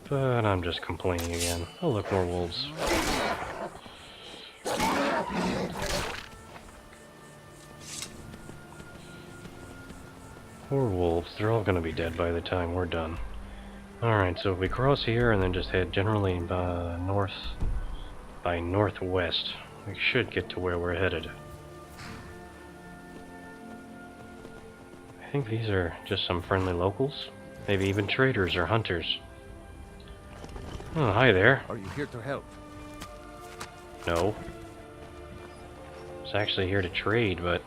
But I'm just complaining again. Oh look, more wolves. Poor wolves, they're all gonna be dead by the time we're done. Alright, so if we cross here and then just head generally north by northwest, we should get to where we're headed. I think these are just some friendly locals. Maybe even traders or hunters. Oh, hi there. Are you here to help? No. I was actually here to trade, but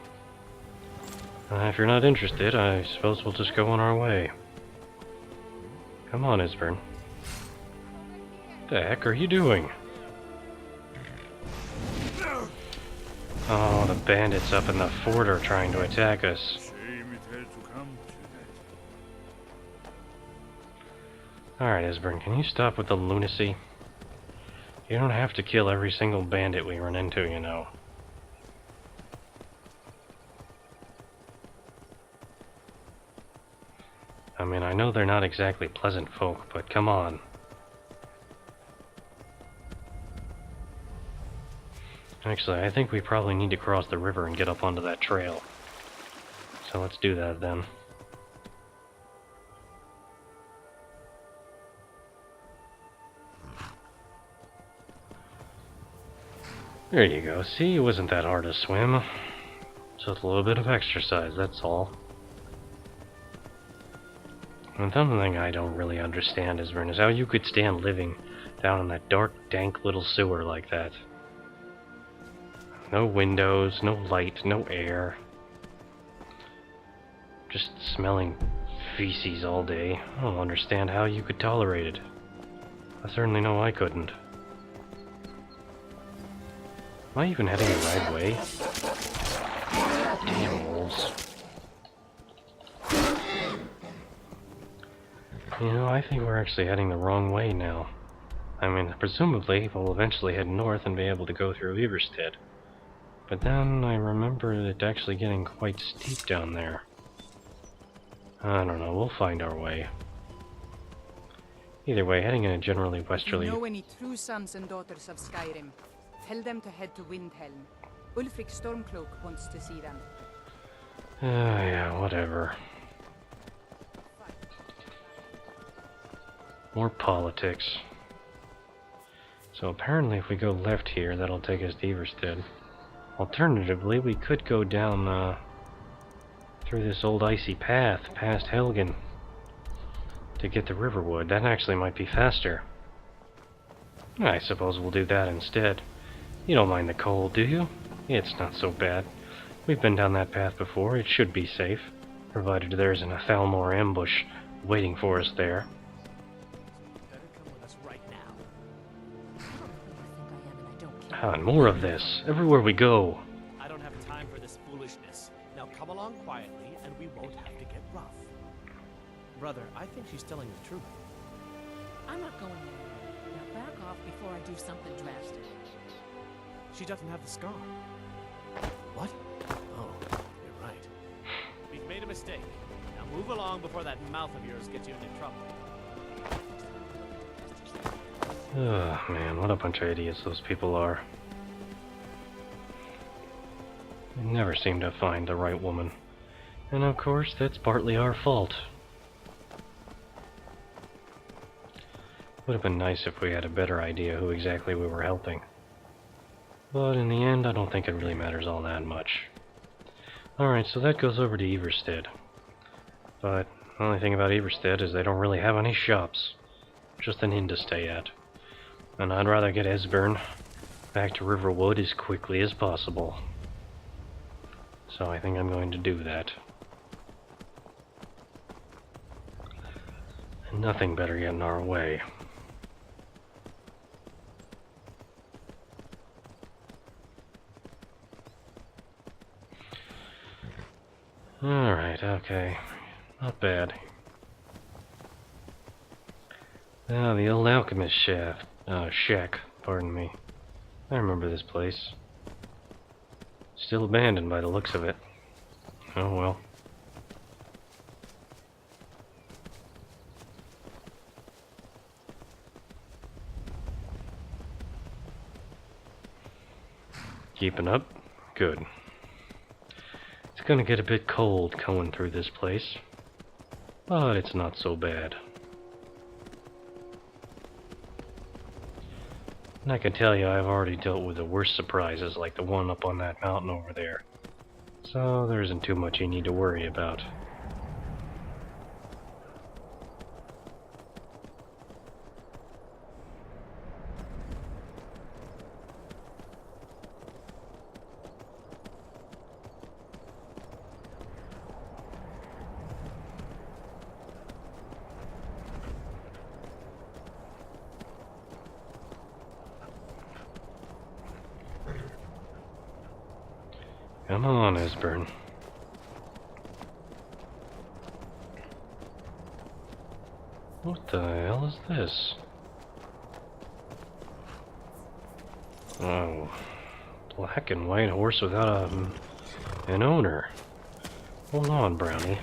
if you're not interested, I suppose we'll just go on our way. Come on, Esbern. What the heck are you doing? Oh, the bandits up in the fort are trying to attack us. Alright, Esbern, can you stop with the lunacy? You don't have to kill every single bandit we run into, you know. I mean, I know they're not exactly pleasant folk, but come on. Actually, I think we probably need to cross the river and get up onto that trail. So let's do that then. There you go. See, it wasn't that hard to swim. Just a little bit of exercise, that's all. And something I don't really understand, Esbern, is how you could stand living down in that dark, dank little sewer like that. No windows, no light, no air. Just smelling feces all day. I don't understand how you could tolerate it. I certainly know I couldn't. Am I even heading the right way? Damn wolves. You know, I think we're actually heading the wrong way now. I mean, presumably we'll eventually head north and be able to go through Everstead. But then I remember it actually getting quite steep down there. I don't know, we'll find our way. Either way, heading in a generally westerly... If you know any true sons and daughters of Skyrim, tell them to head to Windhelm. Ulfric Stormcloak wants to see them. Yeah, whatever. More politics. So apparently if we go left here, that'll take us to Everstead. Alternatively, we could go down through this old icy path past Helgen to get to Riverwood. That actually might be faster. I suppose we'll do that instead. You don't mind the cold, do you? It's not so bad. We've been down that path before. It should be safe, provided there isn't a Thalmor ambush waiting for us there. And more of this, everywhere we go. I don't have time for this foolishness. Now come along quietly, and we won't have to get rough. Brother, I think she's telling the truth. I'm not going there. Now back off before I do something drastic. She doesn't have the scar. What? Oh, you're right. We've made a mistake. Now move along before that mouth of yours gets you into trouble. Ugh, man, what a bunch of idiots those people are. They never seem to find the right woman. And of course, that's partly our fault. Would have been nice if we had a better idea who exactly we were helping. But in the end, I don't think it really matters all that much. Alright, so that goes over to Everstead. But the only thing about Everstead is they don't really have any shops. Just an inn to stay at. And I'd rather get Esbern back to Riverwood as quickly as possible. So I think I'm going to do that. And nothing better get in our way. Alright, okay. Not bad. Ah, the old alchemist shack, pardon me. I remember this place. Still abandoned by the looks of it. Oh well. Keeping up? Good. It's gonna get a bit cold going through this place, but it's not so bad. And I can tell you I've already dealt with the worst surprises like the one up on that mountain over there. So there isn't too much you need to worry about. Come on, Esbern. What the hell is this? Oh, black and white horse without an owner. Hold on, Brownie.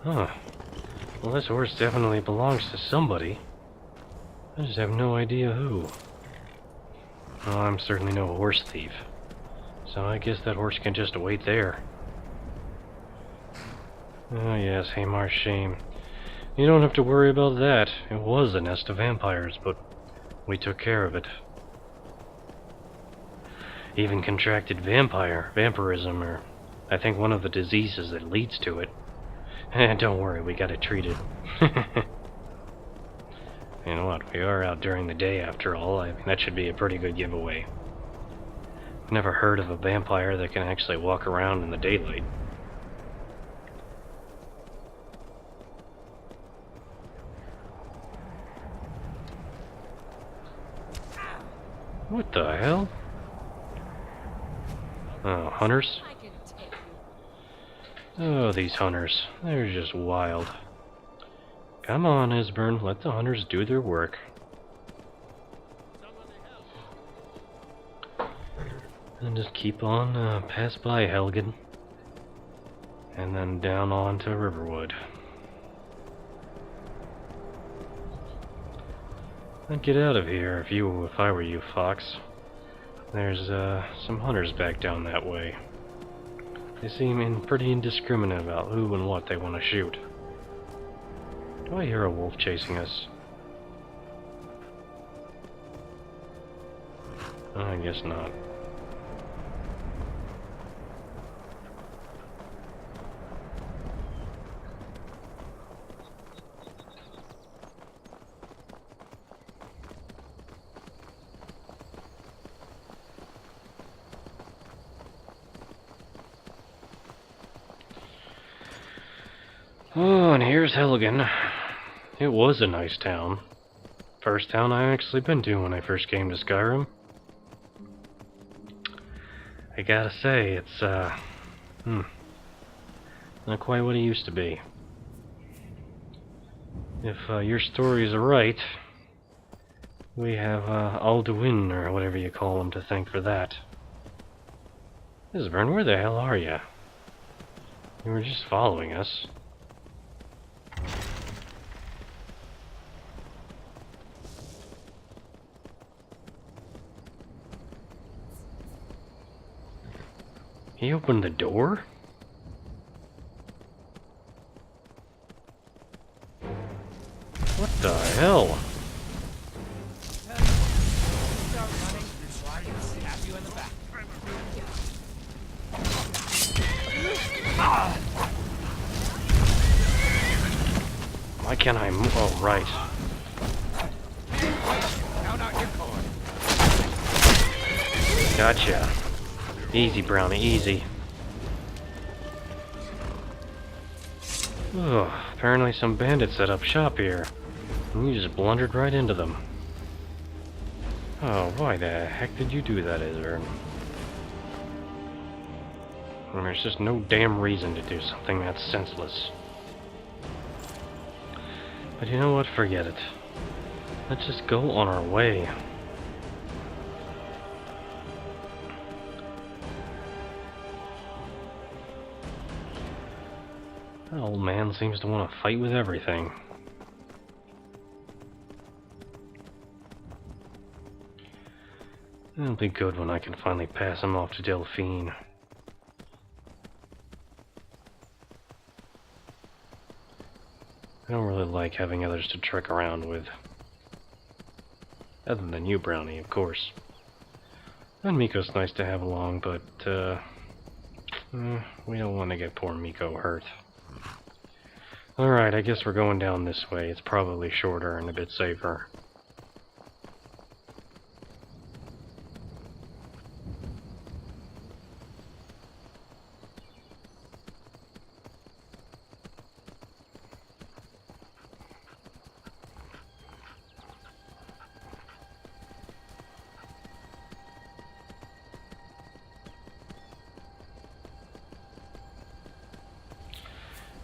Huh. Well, this horse definitely belongs to somebody. I just have no idea who. Well, I'm certainly no horse thief, so I guess that horse can just wait there. Oh yes, Hamar's shame. You don't have to worry about that. It was a nest of vampires, but we took care of it. Even contracted vampirism, or I think one of the diseases that leads to it. Don't worry, we got it treated. You know what, we are out during the day after all. I mean, that should be a pretty good giveaway. I've never heard of a vampire that can actually walk around in the daylight. What the hell? Oh, hunters? I can take you. Oh, these hunters. They're just wild. Come on, Esbern, let the hunters do their work. And just keep on pass by Helgen. And then down on to Riverwood. I'd get out of here if I were you, Fox. There's some hunters back down that way. They seem pretty indiscriminate about who and what they want to shoot. Do I hear a wolf chasing us? I guess not. Oh, and here's Helgen. It was a nice town. First town I actually been to when I first came to Skyrim. I gotta say, it's, not quite what it used to be. If your stories are right, we have Alduin, or whatever you call him, to thank for that. Esbern, where the hell are you? You were just following us. He opened the door? What the hell? Start running so I can stab you in the back. Why can't I move? Oh, right. Count out your coin. Gotcha. Easy, Brownie, easy. Ugh, apparently some bandits set up shop here. And you just blundered right into them. Oh, why the heck did you do that, Esbern? There's just no damn reason to do something that's senseless. But you know what? Forget it. Let's just go on our way. That old man seems to want to fight with everything. It'll be good when I can finally pass him off to Delphine. I don't really like having others to trek around with. Other than you, Brownie, of course. And Miko's nice to have along, but, we don't want to get poor Miko hurt. Alright, I guess we're going down this way. It's probably shorter and a bit safer.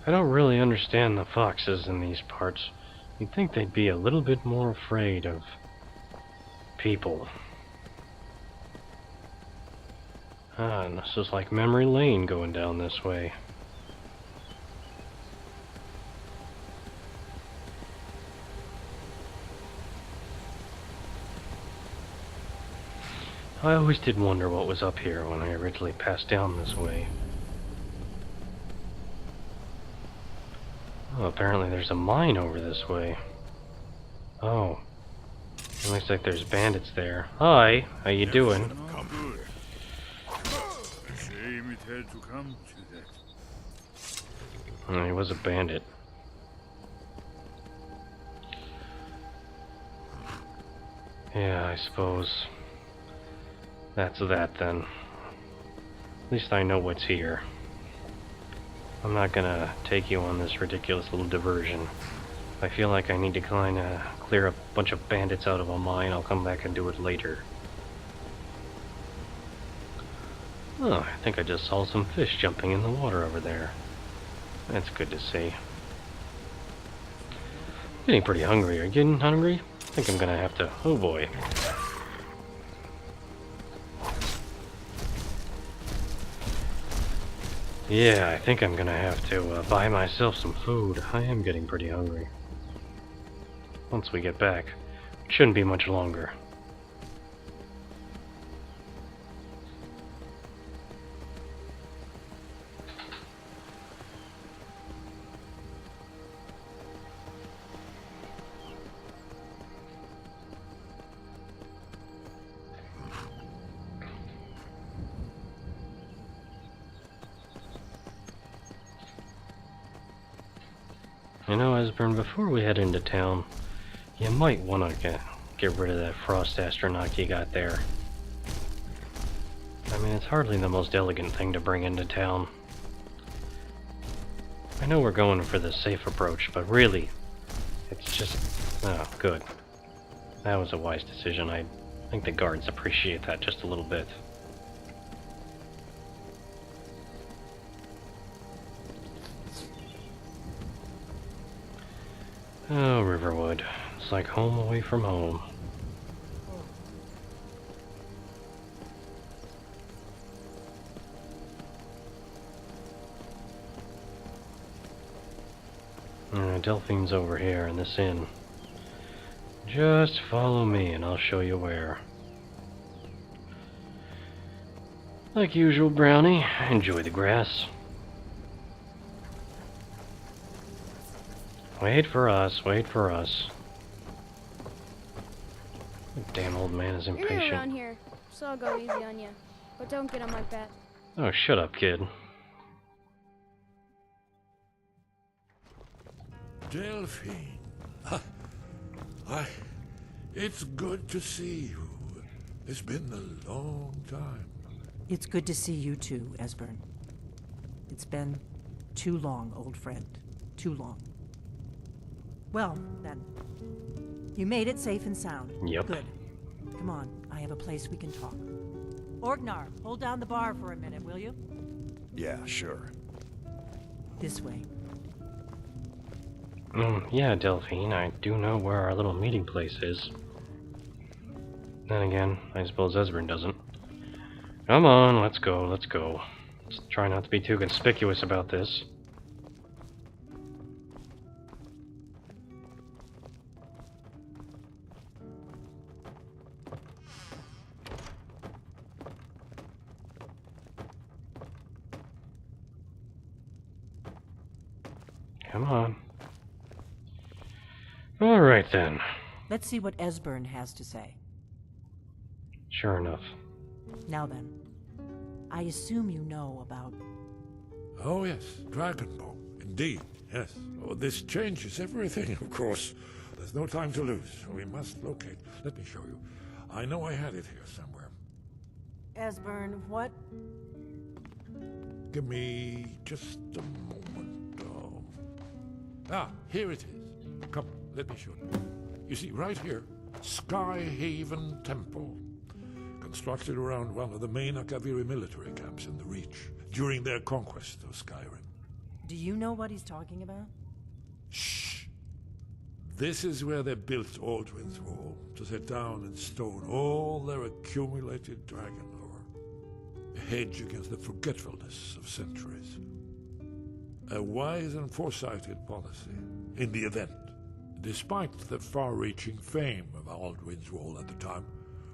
I don't really understand the foxes in these parts. You'd think they'd be a little bit more afraid of people. Ah, and this is like memory lane going down this way. I always did wonder what was up here when I originally passed down this way. Oh, apparently there's a mine over this way. Oh. It looks like there's bandits there. Hi, how you doing? Shame it had to come to that. Oh, he was a bandit. Yeah, I suppose that's that then. At least I know what's here. I'm not gonna take you on this ridiculous little diversion. If I feel like I need to kinda clear a bunch of bandits out of a mine, I'll come back and do it later. Oh, I think I just saw some fish jumping in the water over there. That's good to see. Getting pretty hungry. Are you getting hungry? I think I'm gonna have to... Oh boy. Yeah, I think I'm gonna have to buy myself some food. I am getting pretty hungry. Once we get back. Shouldn't be much longer. You know, Esbern, before we head into town, you might want to get rid of that frost astronaut you got there. I mean, it's hardly the most elegant thing to bring into town. I know we're going for the safe approach, but really, it's just... Oh, good. That was a wise decision. I think the guards appreciate that just a little bit. Oh, Riverwood. It's like home away from home. Delphine's over here in this inn. Just follow me and I'll show you where. Like usual, Brownie, enjoy the grass. Wait for us, wait for us. The damn old man is You're new impatient. around here, so I'll go easy on you. But don't get on my bet. Oh, shut up, kid. Delphine. It's good to see you. It's been a long time. It's good to see you too, Esbern. It's been too long, old friend. Too long. Well, then. You made it safe and sound. Yep. Good. Come on, I have a place we can talk. Orgnar, hold down the bar for a minute, will you? Yeah, sure. This way. Yeah, Delphine, I do know where our little meeting place is. Then again, I suppose Esbern doesn't. Come on, let's go, let's go. Let's try not to be too conspicuous about this. Come on. Alright then. Let's see what Esbern has to say. Sure enough. Now then, I assume you know about... Oh yes, Dragonborn. Indeed, yes. Oh, this changes everything, of course. There's no time to lose. We must locate. Let me show you. I know I had it here somewhere. Esbern, what? Give me just a moment. Here it is. Come, let me show you. You see, right here, Skyhaven Temple. Constructed around one of the main Akaviri military camps in the Reach during their conquest of Skyrim. Do you know what he's talking about? Shh! This is where they built Alduin's Wall, to set down in stone all their accumulated dragon lore. A hedge against the forgetfulness of centuries. A wise and foresighted policy, in the event. Despite the far-reaching fame of Alduin's Wall at the time,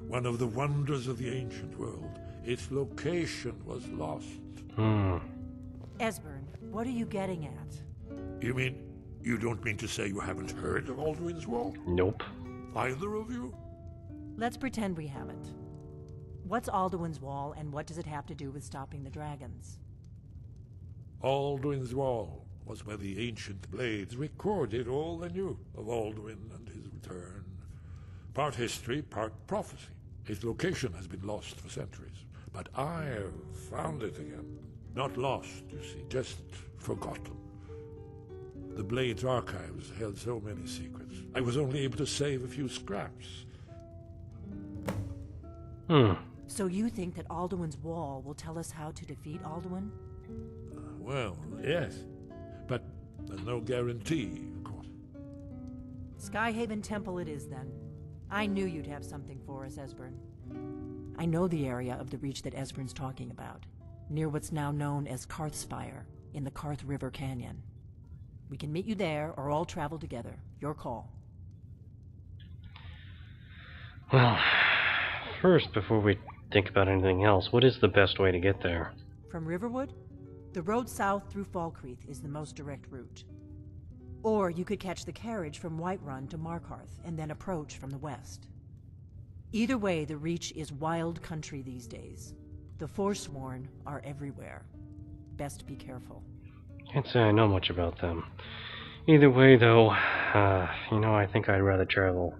one of the wonders of the ancient world, its location was lost. Esbern, what are you getting at? You mean, you don't mean to say you haven't heard of Alduin's Wall? Nope. Either of you? Let's pretend we haven't. What's Alduin's Wall, and what does it have to do with stopping the dragons? Alduin's Wall was where the ancient blades recorded all they knew of Alduin and his return. Part history, part prophecy. Its location has been lost for centuries, but I have found it again. Not lost, you see, just forgotten. The Blade's archives held so many secrets. I was only able to save a few scraps. So you think that Alduin's Wall will tell us how to defeat Alduin? Well, yes, but there's no guarantee, of course. Skyhaven Temple it is, then. I knew you'd have something for us, Esbern. I know the area of the Reach that Esbern's talking about, near what's now known as Karthspire, in the Karth River Canyon. We can meet you there, or all travel together. Your call. Well, first, before we think about anything else, what is the best way to get there? From Riverwood? The road south through Falkreath is the most direct route. Or you could catch the carriage from Whiterun to Markarth and then approach from the west. Either way, the Reach is wild country these days. The Forsworn are everywhere. Best be careful. Can't say I know much about them. Either way, though, I think I'd rather travel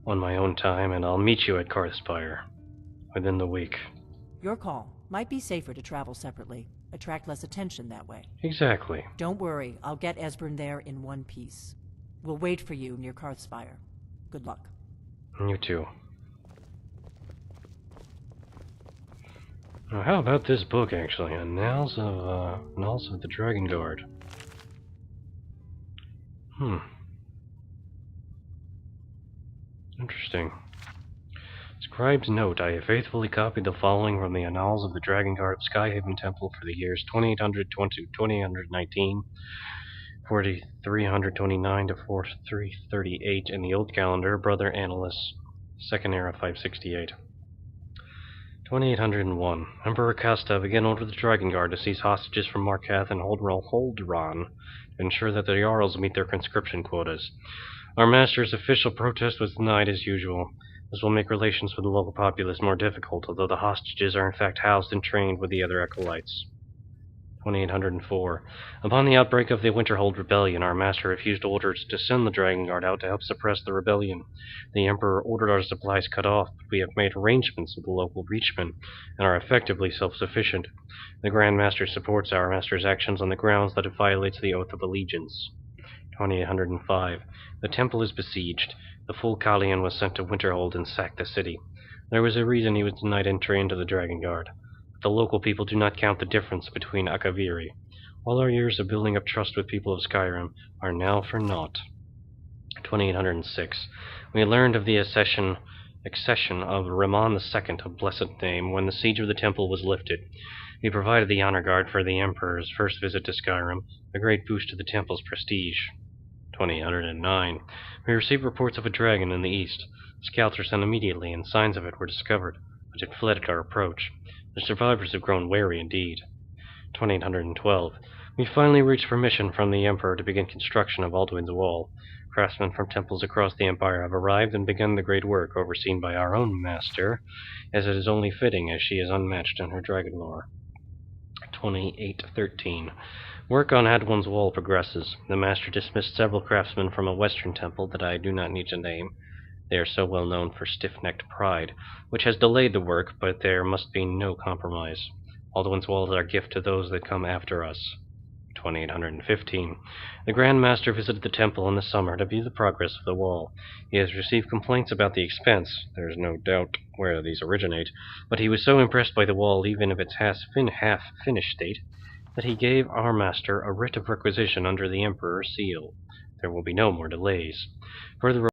on my own time, and I'll meet you at Karthspire within the week. Your call. Might be safer to travel separately. Attract less attention that way. Exactly. Don't worry, I'll get Esbern there in one piece. We'll wait for you near Karthspire. Good luck. You too. Now, how about this book, actually? Annals of the Dragonguard. Interesting. Scribe's note: I have faithfully copied the following from the Annals of the Dragonguard of Skyhaven Temple for the years 2800 to 2819, 4329 to 4338 in the Old Calendar, Brother Annalus, Second Era 568. 2801. Emperor Kastav again ordered the Dragonguard to seize hostages from Markath and Holdron to ensure that the Jarls meet their conscription quotas. Our master's official protest was denied as usual. This will make relations with the local populace more difficult, although the hostages are in fact housed and trained with the other acolytes. 2804. Upon the outbreak of the Winterhold rebellion, our master refused orders to send the Dragonguard out to help suppress the rebellion. The Emperor ordered our supplies cut off, but we have made arrangements with the local Reachmen and are effectively self-sufficient. The Grand Master supports our master's actions on the grounds that it violates the Oath of Allegiance. 2805. The temple is besieged. The full Kalian was sent to Winterhold and sacked the city. There was a reason he was denied entry into the Dragonguard. But the local people do not count the difference between Akaviri. All our years of building up trust with people of Skyrim are now for naught. 2806. We learned of the accession of Ramon II of blessed name when the siege of the temple was lifted. He provided the honor guard for the Emperor's first visit to Skyrim, a great boost to the temple's prestige. 2809. We received reports of a dragon in the east. Scouts were sent immediately, and signs of it were discovered, but it fled at our approach. The survivors have grown wary indeed. 2812. We finally reached permission from the Emperor to begin construction of Alduin's Wall. Craftsmen from temples across the Empire have arrived and begun the great work, overseen by our own master, as it is only fitting as she is unmatched in her dragon lore. 2813. Work on Alduin's Wall progresses. The master dismissed several craftsmen from a western temple that I do not need to name. They are so well known for stiff-necked pride, which has delayed the work, but there must be no compromise. Alduin's Wall is our gift to those that come after us. 2815. The Grand Master visited the temple in the summer to view the progress of the wall. He has received complaints about the expense. There is no doubt where these originate, but he was so impressed by the wall, even if it's half-finished state, that he gave our master a writ of requisition under the Emperor's seal. There will be no more delays. Further